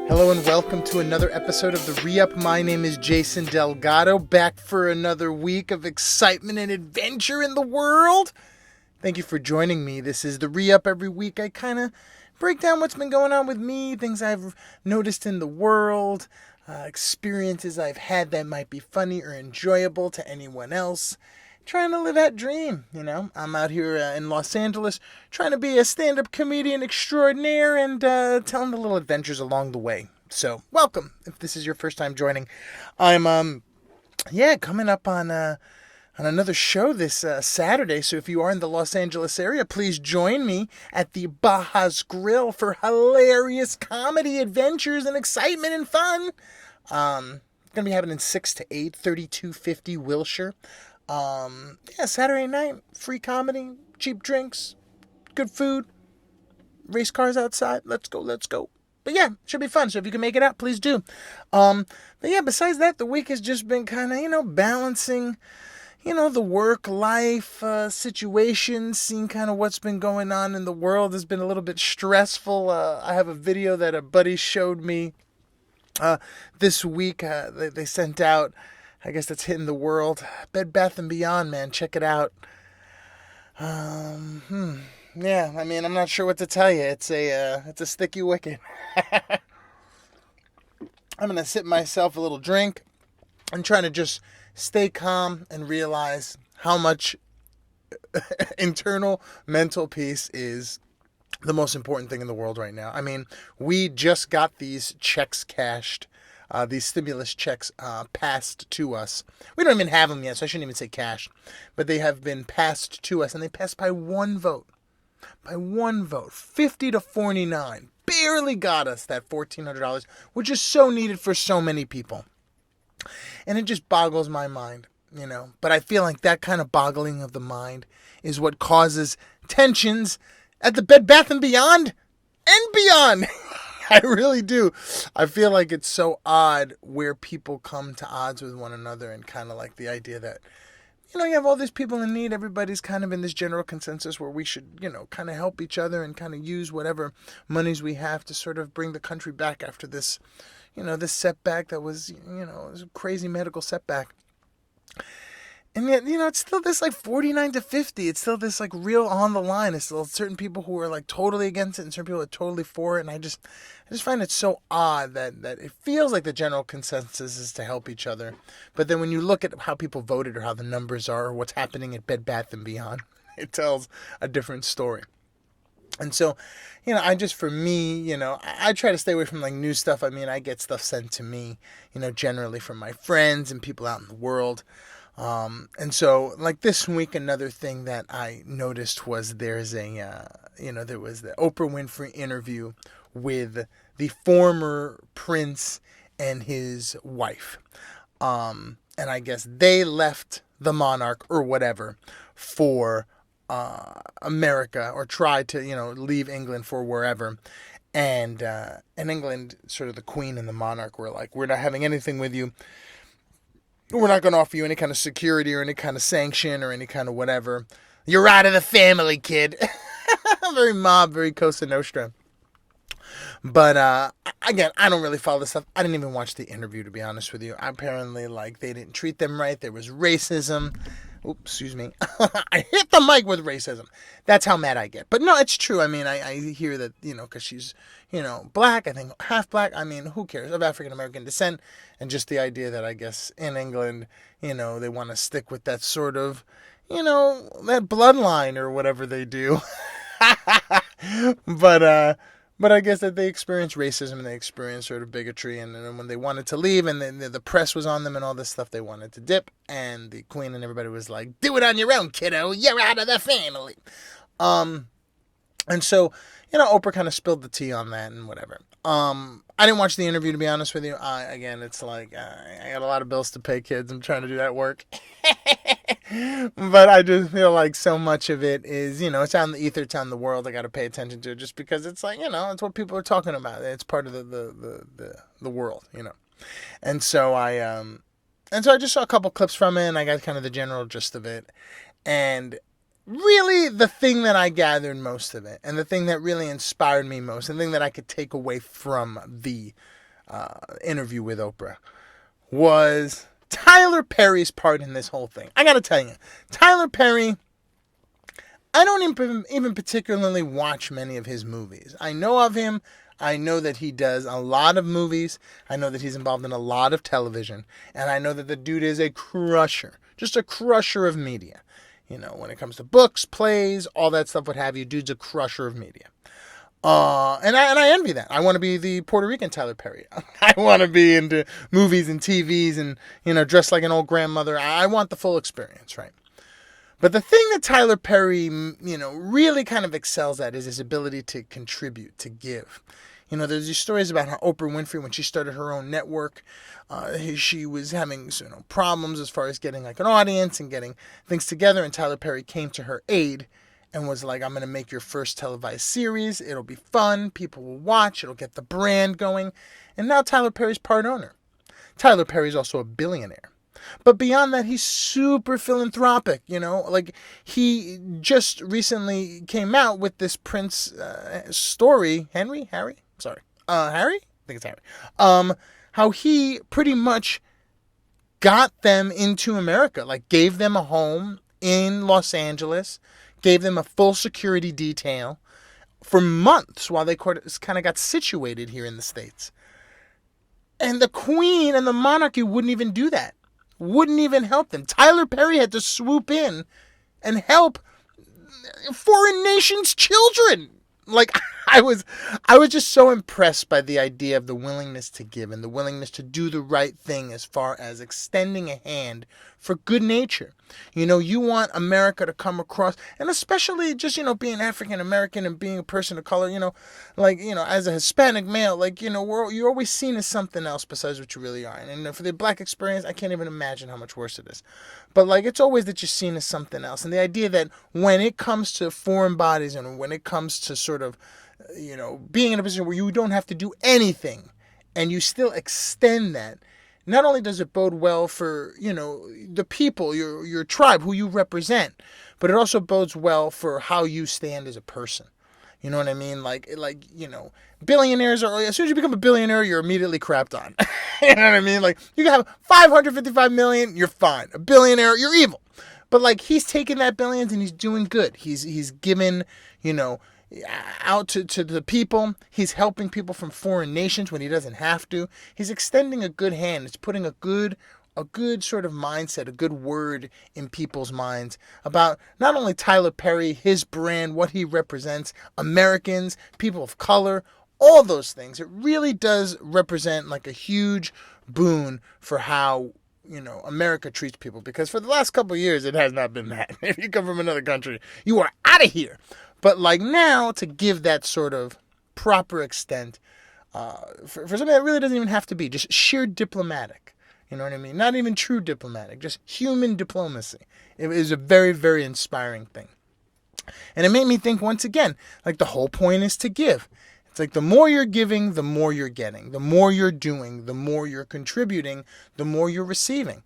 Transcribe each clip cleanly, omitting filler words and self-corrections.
Hello and welcome to another episode of the ReUp. My name is Jason Delgado, back for another week of excitement and adventure in the world. Thank you for joining me. This is the ReUp. Every week I kind of break down what's been going on with me, things I've noticed in the world, experiences I've had that might be funny or enjoyable to anyone else. Trying to live that dream, I'm out here in Los Angeles trying to be a stand-up comedian extraordinaire and telling the little adventures along the way. So, welcome if this is your first time joining. I'm, coming up on another show this Saturday. So if you are in the Los Angeles area, please join me at the Baja's Grill for hilarious comedy, adventures, and excitement and fun. Going to be happening 6 to 8, 3250 Wilshire. Saturday night, free comedy, cheap drinks, good food, race cars outside. Let's go. But yeah, should be fun. So if you can make it out, please do. Besides that, the week has just been kind of, balancing, the work-life situation, seeing kind of what's been going on in the world has been a little bit stressful. I have a video that a buddy showed me this week. They sent out, I guess that's hitting the world. Bed Bath & Beyond, man. Check it out. Yeah, I'm not sure what to tell you. It's a sticky wicket. I'm going to sip myself a little drink and trying to just stay calm and realize how much internal mental peace is the most important thing in the world right now. We just got these checks cashed. These stimulus checks passed to us. We don't even have them yet, so I shouldn't even say cash. But they have been passed to us, and they passed by one vote. 50 to 49. Barely got us that $1,400, which is so needed for so many people. And it just boggles my mind, But I feel like that kind of boggling of the mind is what causes tensions at the Bed Bath & Beyond and beyond. I really do. I feel like it's so odd where people come to odds with one another, and kind of like the idea that, you have all these people in need. Everybody's kind of in this general consensus where we should, kind of help each other and kind of use whatever monies we have to sort of bring the country back after this, this setback that was, it was a crazy medical setback. And yet, it's still this 49 to 50. It's still this real on the line. It's still certain people who are totally against it and certain people are totally for it. And I just find it so odd that it feels like the general consensus is to help each other. But then when you look at how people voted or how the numbers are or what's happening at Bed Bath & Beyond, it tells a different story. And so, for me, I try to stay away from news stuff. I get stuff sent to me, generally from my friends and people out in the world. And so this week, another thing that I noticed was there was the Oprah Winfrey interview with the former prince and his wife. And I guess they left the monarch or whatever for America, or tried to, leave England for wherever. And England, sort of the queen and the monarch were like, we're not having anything with you. We're not going to offer you any kind of security or any kind of sanction or any kind of whatever. You're out of the family, kid. Very mob, very Cosa Nostra. But, again, I don't really follow this stuff. I didn't even watch the interview, to be honest with you. Apparently, they didn't treat them right. There was racism. Oops, excuse me. I hit the mic with racism. That's how mad I get. But no, it's true. I hear that, because she's, black, I think half black. Who cares? Of African-American descent. And just the idea that I guess in England, they want to stick with that sort of, that bloodline or whatever they do. But I guess that they experienced racism and they experienced sort of bigotry, and then when they wanted to leave and then the press was on them and all this stuff, they wanted to dip, and the queen and everybody was like, do it on your own, kiddo, you're out of the family. And so, Oprah kind of spilled the tea on that and whatever. I didn't watch the interview, to be honest with you. Again, it's I got a lot of bills to pay, kids. I'm trying to do that work. But I just feel like so much of it is, it's out in the ether, it's out in the world. I got to pay attention to it just because it's it's what people are talking about. It's part of the world, And so I just saw a couple clips from it, and I got kind of the general gist of it. And really the thing that I gathered most of it, and the thing that really inspired me most, and the thing that I could take away from the interview with Oprah, was Tyler Perry's part in this whole thing. I gotta tell you, Tyler Perry, I don't even particularly watch many of his movies. I know of him. I know that he does a lot of movies. I know that he's involved in a lot of television. And I know that the dude is a crusher. Just a crusher of media. You know, when it comes to books, plays, all that stuff, what have you, dude's a crusher of media. And I envy that. I want to be the Puerto Rican Tyler Perry. I want to be into movies and TVs and, you know, dressed like an old grandmother. I want the full experience, right? But the thing that Tyler Perry, you know, really kind of excels at is his ability to contribute, to give. You know, there's these stories about how Oprah Winfrey, when she started her own network, she was having, you know, problems as far as getting like an audience and getting things together. And Tyler Perry came to her aid and was like, I'm going to make your first televised series. It'll be fun. People will watch. It'll get the brand going. And now Tyler Perry's part owner. Tyler Perry's also a billionaire. But beyond that, he's super philanthropic, you know, like he just recently came out with this Prince story, Harry? I think it's Harry. How he pretty much got them into America, like gave them a home in Los Angeles, gave them a full security detail for months while they kind of got situated here in the States. And the Queen and the monarchy wouldn't even do that. Wouldn't even help them. Tyler Perry had to swoop in and help foreign nations' children. Like, I was just so impressed by the idea of the willingness to give and the willingness to do the right thing as far as extending a hand for good nature. You know, you want America to come across, and especially just, you know, being African American and being a person of color, you know, like, you know, as a Hispanic male, like, you know, you're always seen as something else besides what you really are. And for the black experience, I can't even imagine how much worse it is. But, like, it's always that you're seen as something else. And the idea that when it comes to foreign bodies and when it comes to sort of, you know, being in a position where you don't have to do anything and you still extend that, not only does it bode well for, you know, the people, your tribe, who you represent, but it also bodes well for how you stand as a person. You know what I mean? Like, you know, billionaires are, as soon as you become a billionaire, you're immediately crapped on. You know what I mean? Like, you can have 555 million, you're fine. A billionaire, you're evil. But, like, he's taking that billions and he's doing good. He's given, you know, out to the people. He's helping people from foreign nations when he doesn't have to. He's extending a good hand. It's putting a good sort of mindset, a good word in people's minds about not only Tyler Perry, his brand, what he represents, Americans, people of color, all those things. It really does represent like a huge boon for how, you know, America treats people, because for the last couple of years, it has not been that. If you come from another country, you are out of here. But like now, to give that sort of proper extent for something that really doesn't even have to be, just sheer diplomatic. You know what I mean? Not even true diplomatic, just human diplomacy. It is a very, very inspiring thing. And it made me think once again, like the whole point is to give. It's like the more you're giving, the more you're getting. The more you're doing, the more you're contributing, the more you're receiving.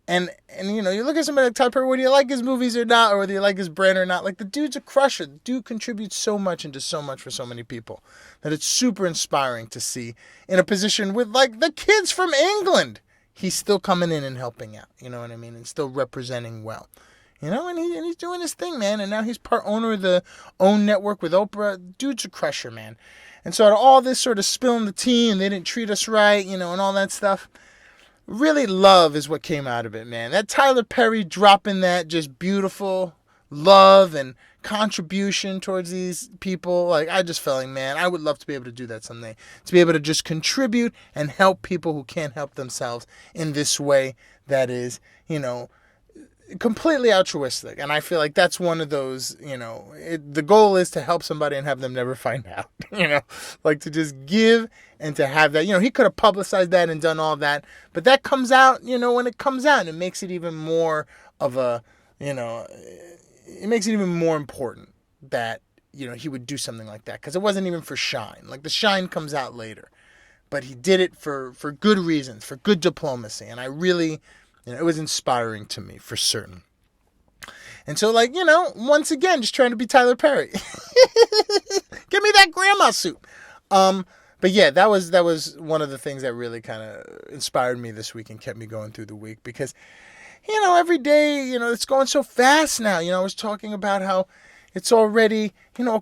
And you know, you look at somebody like Tyler Perry, whether you like his movies or not, or whether you like his brand or not, like the dude's a crusher. The dude contributes so much and does so much for so many people that it's super inspiring to see in a position with like the kids from England. He's still coming in and helping out, you know what I mean? And still representing well. You know, and he's doing his thing, man. And now he's part owner of the OWN network with Oprah. Dude's a crusher, man. And so out of all this sort of spilling the tea and they didn't treat us right, you know, and all that stuff, really love is what came out of it, man. That Tyler Perry dropping that just beautiful love and contribution towards these people. Like, I just felt like, man, I would love to be able to do that someday. To be able to just contribute and help people who can't help themselves in this way that is, you know, completely altruistic. And I feel like that's one of those, you know, the goal is to help somebody and have them never find out, you know, like to just give and to have that, you know, he could have publicized that and done all that, but that comes out, you know, when it comes out, and it makes it even more of a, you know, it makes it even more important that, you know, he would do something like that, because it wasn't even for shine. Like, the shine comes out later, but he did it for good reasons, for good diplomacy. And I really, you know, it was inspiring to me for certain. And so, like, once again, just trying to be Tyler Perry. Give me that grandma suit. But yeah, that was one of the things that really kind of inspired me this week and kept me going through the week because, every day, it's going so fast now. I was talking about how it's already,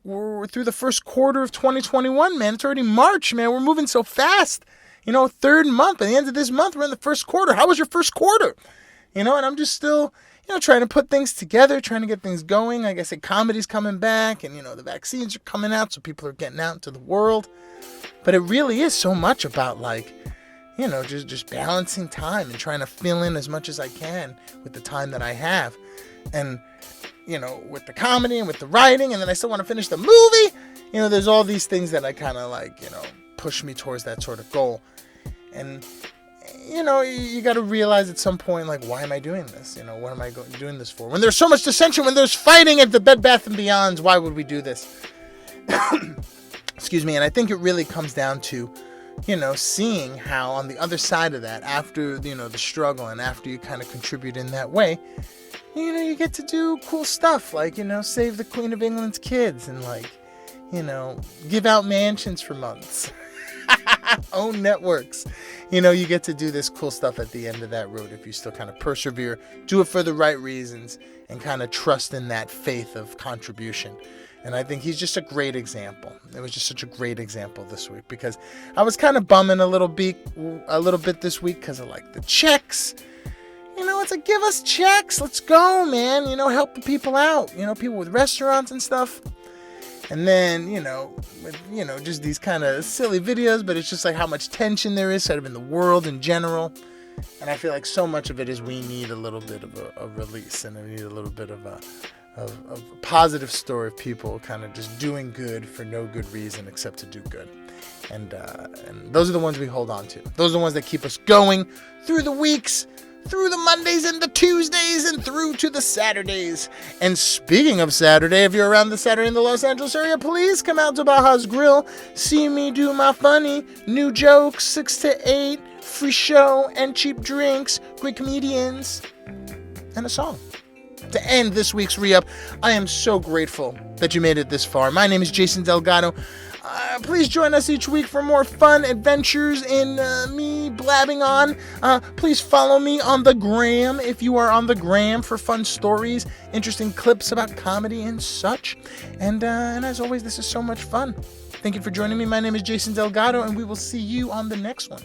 we're through the first quarter of 2021, man. It's already March, man. We're moving so fast. Third month. By the end of this month, we're in the first quarter. How was your first quarter? And I'm just still, trying to put things together, trying to get things going. Like I said, comedy's coming back and, the vaccines are coming out, so people are getting out into the world. But it really is so much about, like, just balancing time and trying to fill in as much as I can with the time that I have. And, with the comedy and with the writing, and then I still want to finish the movie. There's all these things that I kind of like, push me towards that sort of goal. And, you got to realize at some point, like, why am I doing this? What am I doing this for? When there's so much dissension, when there's fighting at the Bed Bath & Beyonds, why would we do this? Excuse me. And I think it really comes down to, seeing how on the other side of that, after, the struggle and after you kind of contribute in that way, you get to do cool stuff like, save the Queen of England's kids and, like, give out mansions for months. Own networks. You get to do this cool stuff at the end of that road if you still kind of persevere, do it for the right reasons, and kind of trust in that faith of contribution. And I think he's just a great example. It was just such a great example this week because I was kind of bumming a little bit this week because of, like, the checks. It's like, give us checks. Let's go, man. Help the people out. People with restaurants and stuff. And then, with, just these kind of silly videos, but it's just like how much tension there is sort of in the world in general. And I feel like so much of it is we need a little bit of a release, and we need a little bit of a positive story of people kind of just doing good for no good reason except to do good. And those are the ones we hold on to. Those are the ones that keep us going through the weeks, through the Mondays and the Tuesdays, and through to the Saturdays. And speaking of Saturday, if you're around the Saturday in the Los Angeles area, please come out to Baja's Grill. See me do my funny new jokes, 6 to 8, free show and cheap drinks, great comedians, and a song. To end this week's ReUp, I am so grateful that you made it this far. My name is Jason Delgado. Please join us each week for more fun adventures in me blabbing on. Please follow me on the gram if you are on the gram for fun stories, interesting clips about comedy and such. And as always, this is so much fun. Thank you for joining me. My name is Jason Delgado, and we will see you on the next one.